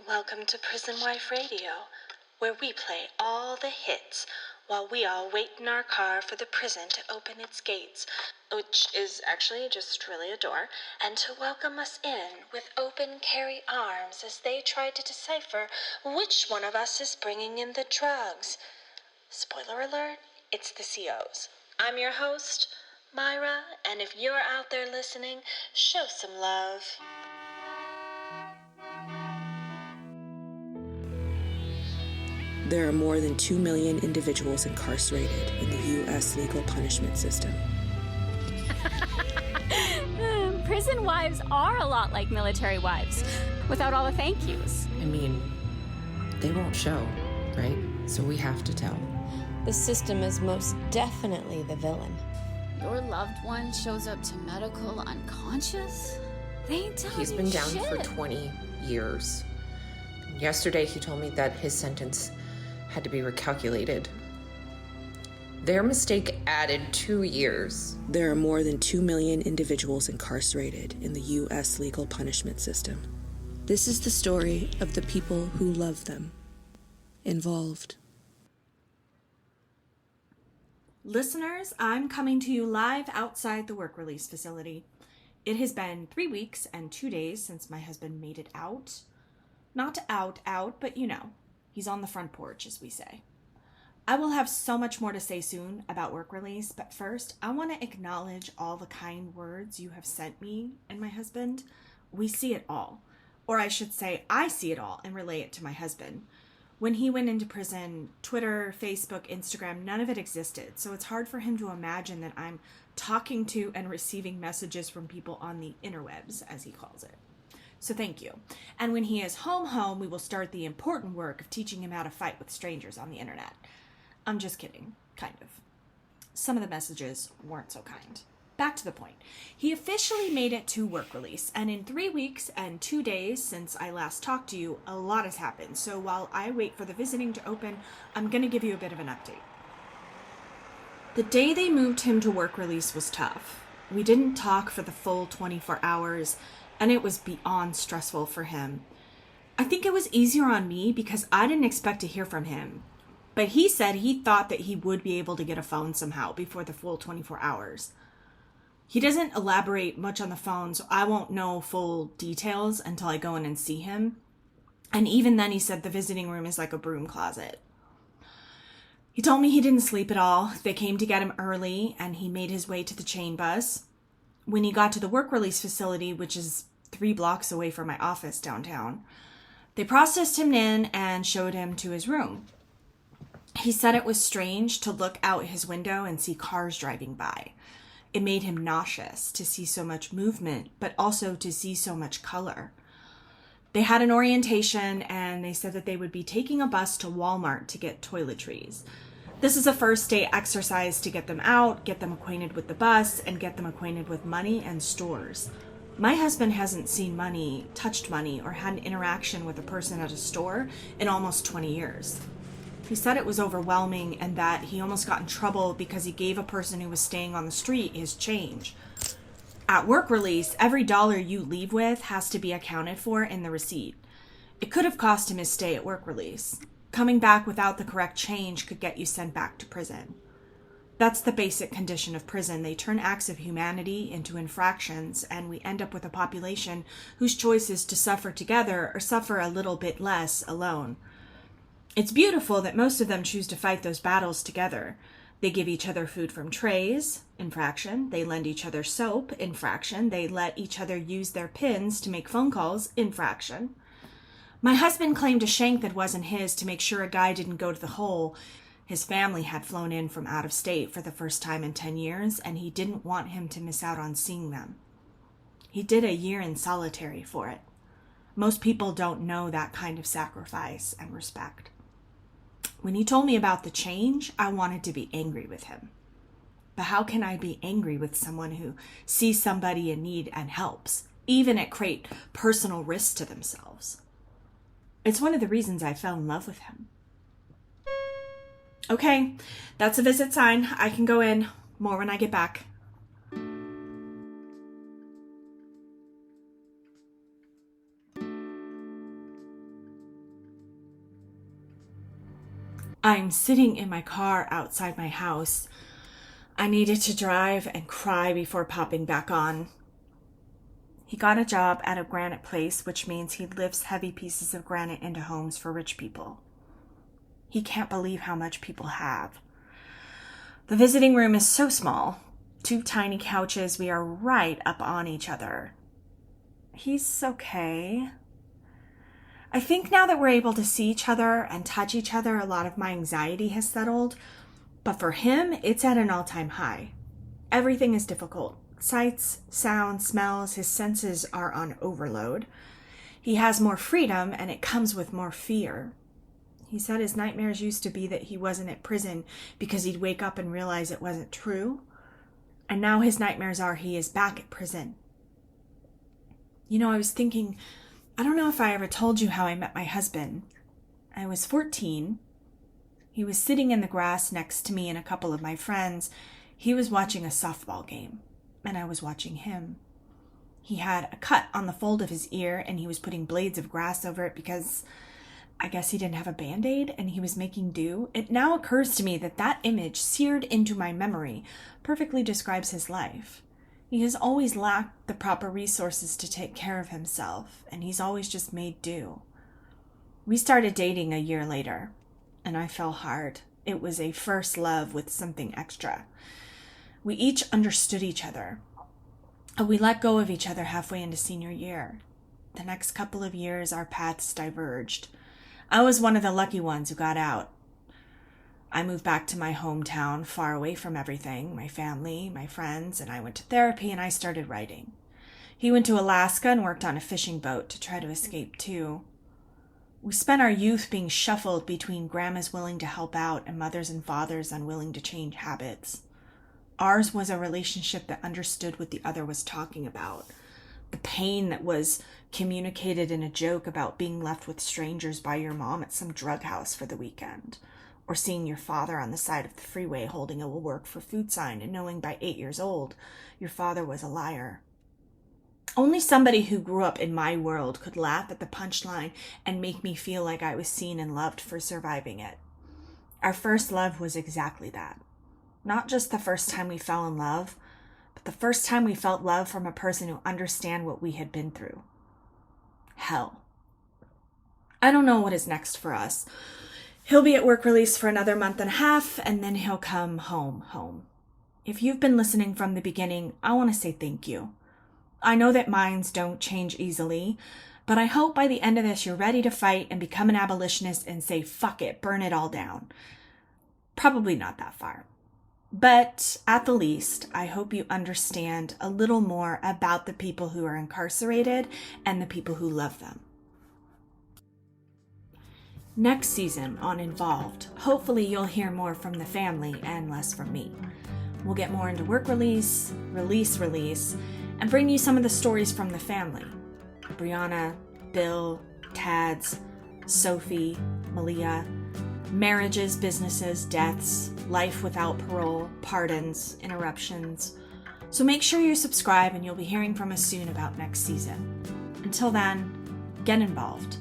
Welcome to Prison Wife Radio, where we play all the hits while we all wait in our car for the prison to open its gates, which is actually just really a door, and to welcome us in with open carry arms as they try to decipher which one of us is bringing in the drugs. Spoiler alert, it's the COs. I'm your host, Myra, and if you're out there listening, show some love. There are more than 2 million individuals incarcerated in the U.S. legal punishment system. Prison wives are a lot like military wives, without all the thank yous. I mean, they won't show, right? So we have to tell. The system is most definitely the villain. Your loved one shows up to medical unconscious? They ain't telling He's been you down shit. for 20 years. Yesterday he told me that his sentence had to be recalculated. Their mistake added 2 years. There are more than 2 million individuals incarcerated in the U.S. legal punishment system. This is the story of the people who love them, involved. Listeners, I'm coming to you live outside the work release facility. It has been 3 weeks and 2 days since my husband made it out. Not out, but you know, he's on the front porch, as we say. I will have so much more to say soon about work release, but first, I want to acknowledge all the kind words you have sent me and my husband. We see it all. Or I should say, I see it all and relay it to my husband. When he went into prison, Twitter, Facebook, Instagram, none of it existed. So it's hard for him to imagine that I'm talking to and receiving messages from people on the interwebs, as he calls it. So thank you. And when he is home, we will start the important work of teaching him how to fight with strangers on the internet. I'm just kidding, kind of. Some of the messages weren't so kind. Back to the point. He officially made it to work release, and in 3 weeks and 2 days since I last talked to you, a lot has happened. So while I wait for the visiting to open, I'm going to give you a bit of an update. The day they moved him to work release was tough. We didn't talk for the full 24 hours, and it was beyond stressful for him. I think it was easier on me because I didn't expect to hear from him. But he said he thought that he would be able to get a phone somehow before the full 24 hours. He doesn't elaborate much on the phone, so I won't know full details until I go in and see him. And even then he said the visiting room is like a broom closet. He told me he didn't sleep at all. They came to get him early, and he made his way to the chain bus. When he got to the work release facility, which is 3 blocks away from my office downtown, they processed him in and showed him to his room. He said it was strange to look out his window and see cars driving by. It made him nauseous to see so much movement, but also to see so much color. They had an orientation, and they said that they would be taking a bus to Walmart to get toiletries. This is a first day exercise to get them out, get them acquainted with the bus, and get them acquainted with money and stores. My husband hasn't seen money, touched money, or had an interaction with a person at a store in almost 20 years. He said it was overwhelming and that he almost got in trouble because he gave a person who was staying on the street his change. At work release, every dollar you leave with has to be accounted for in the receipt. It could have cost him his stay at work release. Coming back without the correct change could get you sent back to prison. That's the basic condition of prison. They turn acts of humanity into infractions, and we end up with a population whose choice is to suffer together or suffer a little bit less alone. It's beautiful that most of them choose to fight those battles together. They give each other food from trays, infraction. They lend each other soap, infraction. They let each other use their pins to make phone calls, infraction. My husband claimed a shank that wasn't his to make sure a guy didn't go to the hole. His family had flown in from out of state for the first time in 10 years, and he didn't want him to miss out on seeing them. He did a year in solitary for it. Most people don't know that kind of sacrifice and respect. When he told me about the change, I wanted to be angry with him. But how can I be angry with someone who sees somebody in need and helps, even at great personal risk to themselves? It's one of the reasons I fell in love with him. Okay, that's a visit sign. I can go in. More when I get back. I'm sitting in my car outside my house. I needed to drive and cry before popping back on. He got a job at a granite place, which means he lifts heavy pieces of granite into homes for rich people. He can't believe how much people have. The visiting room is so small. 2 tiny couches. We are right up on each other. He's okay. I think now that we're able to see each other and touch each other, a lot of my anxiety has settled. But for him, it's at an all-time high. Everything is difficult. Sights, sounds, smells, his senses are on overload. He has more freedom, and it comes with more fear. He said his nightmares used to be that he wasn't at prison because he'd wake up and realize it wasn't true. And now his nightmares are he is back at prison. You know, I was thinking, I don't know if I ever told you how I met my husband. I was 14. He was sitting in the grass next to me and a couple of my friends. He was watching a softball game, and I was watching him. He had a cut on the fold of his ear, and he was putting blades of grass over it because I guess he didn't have a Band-Aid, and he was making do. It now occurs to me that that image, seared into my memory, perfectly describes his life. He has always lacked the proper resources to take care of himself, and he's always just made do. We started dating a year later, and I fell hard. It was a first love with something extra. We each understood each other. We let go of each other halfway into senior year. The next couple of years, our paths diverged. I was one of the lucky ones who got out. I moved back to my hometown, far away from everything, my family, my friends, and I went to therapy and I started writing. He went to Alaska and worked on a fishing boat to try to escape too. We spent our youth being shuffled between grandmas willing to help out and mothers and fathers unwilling to change habits. Ours was a relationship that understood what the other was talking about. The pain that was communicated in a joke about being left with strangers by your mom at some drug house for the weekend, or seeing your father on the side of the freeway holding a "will work for food" sign and knowing by 8 years old your father was a liar. Only somebody who grew up in my world could laugh at the punchline and make me feel like I was seen and loved for surviving it. Our first love was exactly that. Not just the first time we fell in love, but the first time we felt love from a person who understands what we had been through. Hell. I don't know what is next for us. He'll be at work release for another month and a half, and then he'll come home. If you've been listening from the beginning, I want to say thank you. I know that minds don't change easily, but I hope by the end of this you're ready to fight and become an abolitionist and say, fuck it, burn it all down. Probably not that far. But at the least, I hope you understand a little more about the people who are incarcerated and the people who love them. Next season on Involved, hopefully you'll hear more from the family and less from me. We'll get more into work release, and bring you some of the stories from the family. Brianna, Bill, Tads, Sophie, Malia, marriages, businesses, deaths, life without parole, pardons, interruptions. So make sure you subscribe and you'll be hearing from us soon about next season. Until then, get involved.